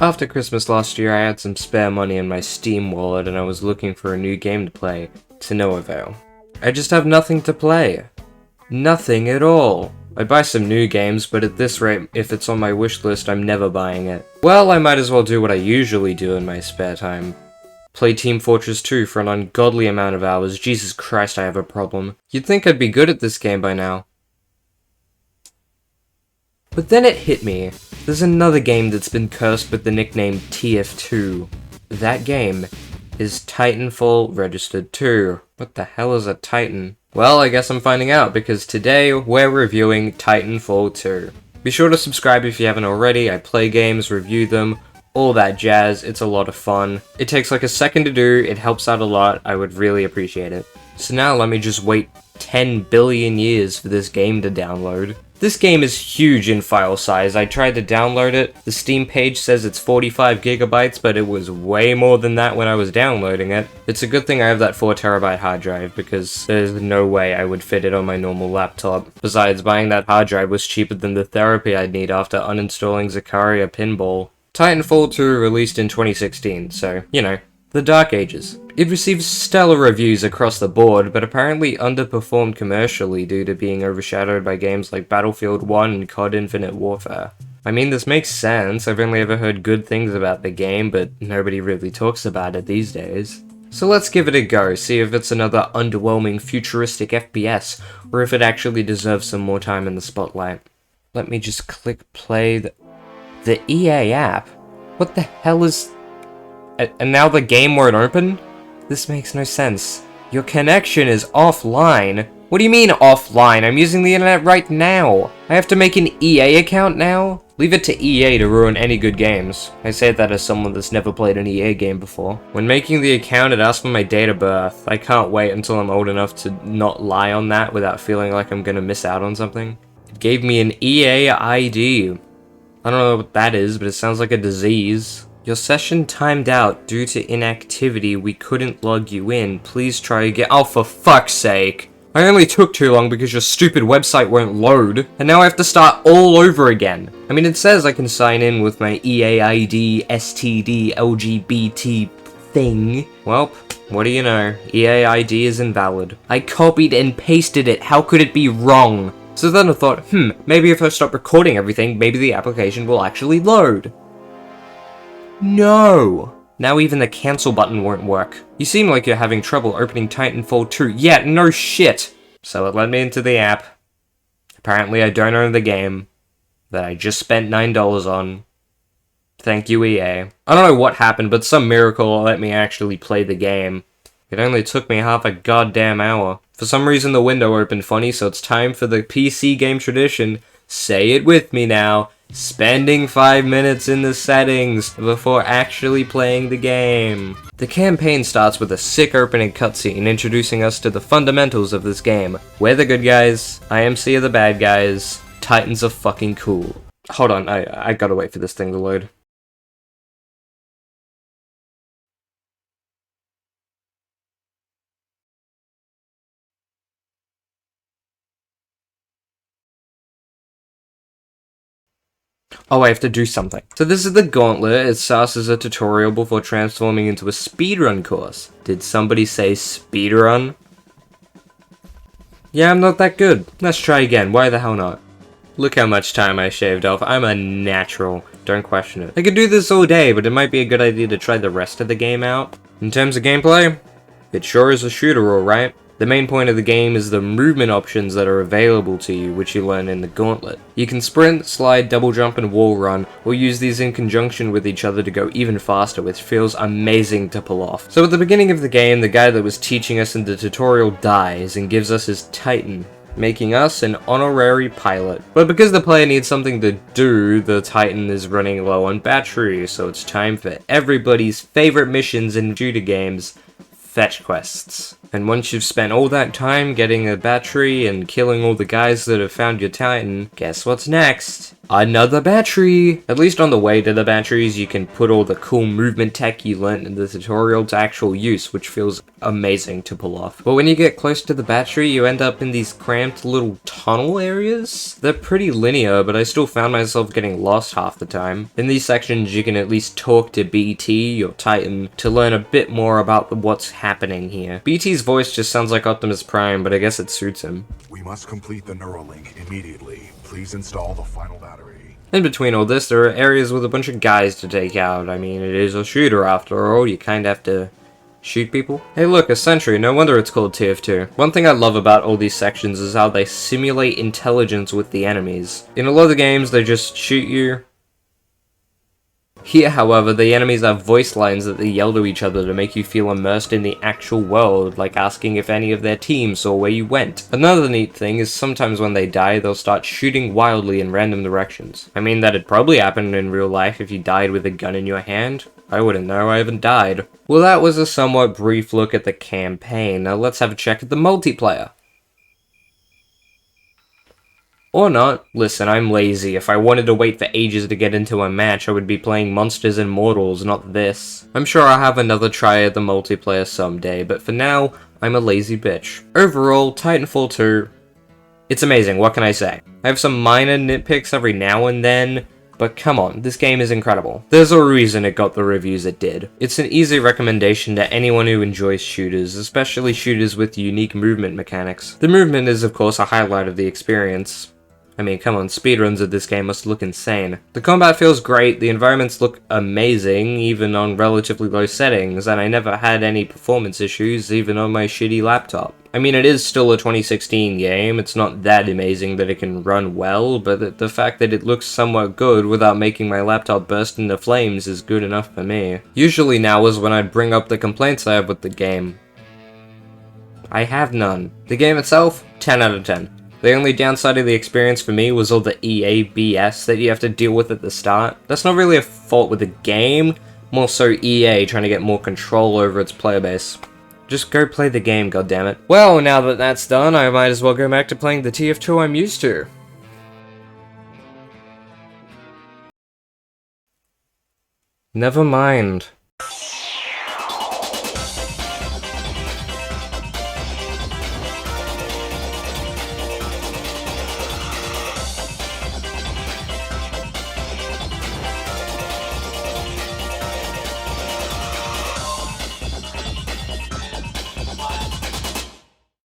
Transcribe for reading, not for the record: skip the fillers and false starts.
After Christmas last year, I had some spare money in my Steam wallet and I was looking for a new game to play, to no avail. I just have nothing to play. Nothing at all. I'd buy some new games, but at this rate, if it's on my wish list, I'm never buying it. Well, I might as well do what I usually do in my spare time. Play Team Fortress 2 for an ungodly amount of hours. Jesus Christ, I have a problem. You'd think I'd be good at this game by now. But then it hit me. There's another game that's been cursed with the nickname TF2. That game is Titanfall Registered 2. What the hell is a Titan? Well, I guess I'm finding out, because today we're reviewing Titanfall 2. Be sure to subscribe if you haven't already. I play games, review them, all that jazz. It's a lot of fun. It takes like a second to do, it helps out a lot, I would really appreciate it. So now let me just wait 10 billion years for this game to download. This game is huge in file size. I tried to download it. The Steam page says it's 45 gigabytes, but it was way more than that when I was downloading it. It's a good thing I have that 4TB hard drive, because there's no way I would fit it on my normal laptop. Besides, buying that hard drive was cheaper than the therapy I'd need after uninstalling Zakaria Pinball. Titanfall 2 released in 2016, so, you know, the Dark Ages. It received stellar reviews across the board, but apparently underperformed commercially due to being overshadowed by games like Battlefield 1 and COD Infinite Warfare. I mean, this makes sense. I've only ever heard good things about the game, but nobody really talks about it these days. So let's give it a go, see if it's another underwhelming futuristic FPS, or if it actually deserves some more time in the spotlight. Let me just click play the EA app? What the hell is... And now the game won't open? This makes no sense. Your connection is offline. What do you mean offline? I'm using the internet right now. I have to make an EA account now? Leave it to EA to ruin any good games. I say that as someone that's never played an EA game before. When making the account, it asked for my date of birth. I can't wait until I'm old enough to not lie on that without feeling like I'm gonna miss out on something. It gave me an EA ID. I don't know what that is, but it sounds like a disease. Your session timed out due to inactivity. We couldn't log you in. Please try again. Oh, for fuck's sake. I only took too long because your stupid website won't load, and now I have to start all over again. I mean, it says I can sign in with my EAID, STD, LGBT thing. Well, what do you know? EAID is invalid. I copied and pasted it. How could it be wrong? So then I thought, maybe if I stop recording everything, maybe the application will actually load. No! Now even the cancel button won't work. You seem like you're having trouble opening Titanfall 2. Yeah, no shit! So it let me into the app. Apparently I don't own the game that I just spent $9 on. Thank you, EA. I don't know what happened, but some miracle let me actually play the game. It only took me half a goddamn hour. For some reason the window opened funny, so it's time for the PC game tradition. Say it with me now. Spending 5 minutes in the settings before actually playing the game. The campaign starts with a sick opening cutscene introducing us to the fundamentals of this game. We're the good guys, IMC are the bad guys, Titans are fucking cool. Hold on, I gotta wait for this thing to load. Oh, I have to do something. So this is the gauntlet. It starts as a tutorial before transforming into a speedrun course. Did somebody say speedrun? Yeah, I'm not that good. Let's try again. Why the hell not? Look how much time I shaved off. I'm a natural. Don't question it. I could do this all day, but it might be a good idea to try the rest of the game out. In terms of gameplay, it sure is a shooter, alright. The main point of the game is the movement options that are available to you, which you learn in the gauntlet. You can sprint, slide, double jump, and wall run, or use these in conjunction with each other to go even faster, which feels amazing to pull off. So at the beginning of the game, the guy that was teaching us in the tutorial dies and gives us his Titan, making us an honorary pilot. But because the player needs something to do, the Titan is running low on battery, so it's time for everybody's favorite missions in shooter games, fetch quests. And once you've spent all that time getting a battery and killing all the guys that have found your Titan, guess what's next? Another battery! At least on the way to the batteries, you can put all the cool movement tech you learnt in the tutorial to actual use, which feels amazing to pull off. But when you get close to the battery, you end up in these cramped little tunnel areas. They're pretty linear, but I still found myself getting lost half the time. In these sections, you can at least talk to BT, your Titan, to learn a bit more about what's happening here. BT's voice just sounds like Optimus Prime, but I guess it suits him. We must complete the Neuralink immediately. Please install the final battery. In between all this, there are areas with a bunch of guys to take out. I mean, it is a shooter after all, you kinda have to shoot people. Hey look, a sentry, no wonder it's called TF2. One thing I love about all these sections is how they simulate intelligence with the enemies. In a lot of the games, they just shoot you. Here, however, the enemies have voice lines that they yell to each other to make you feel immersed in the actual world, like asking if any of their team saw where you went. Another neat thing is sometimes when they die, they'll start shooting wildly in random directions. I mean, that'd probably happen in real life if you died with a gun in your hand. I wouldn't know, I haven't died. Well, that was a somewhat brief look at the campaign. Now let's have a check at the multiplayer. Or not. Listen, I'm lazy. If I wanted to wait for ages to get into a match, I would be playing Monsters and Mortals, not this. I'm sure I'll have another try at the multiplayer someday, but for now, I'm a lazy bitch. Overall, Titanfall 2, it's amazing, what can I say? I have some minor nitpicks every now and then, but come on, this game is incredible. There's a reason it got the reviews it did. It's an easy recommendation to anyone who enjoys shooters, especially shooters with unique movement mechanics. The movement is of course a highlight of the experience. I mean, come on, speedruns of this game must look insane. The combat feels great, the environments look amazing, even on relatively low settings, and I never had any performance issues, even on my shitty laptop. I mean, it is still a 2016 game, it's not that amazing that it can run well, but the fact that it looks somewhat good without making my laptop burst into flames is good enough for me. Usually now is when I'd bring up the complaints I have with the game. I have none. The game itself, 10 out of 10. The only downside of the experience for me was all the EA BS that you have to deal with at the start. That's not really a fault with the game, more so EA trying to get more control over its player base. Just go play the game, goddammit. Well, now that that's done, I might as well go back to playing the TF2 I'm used to. Never mind.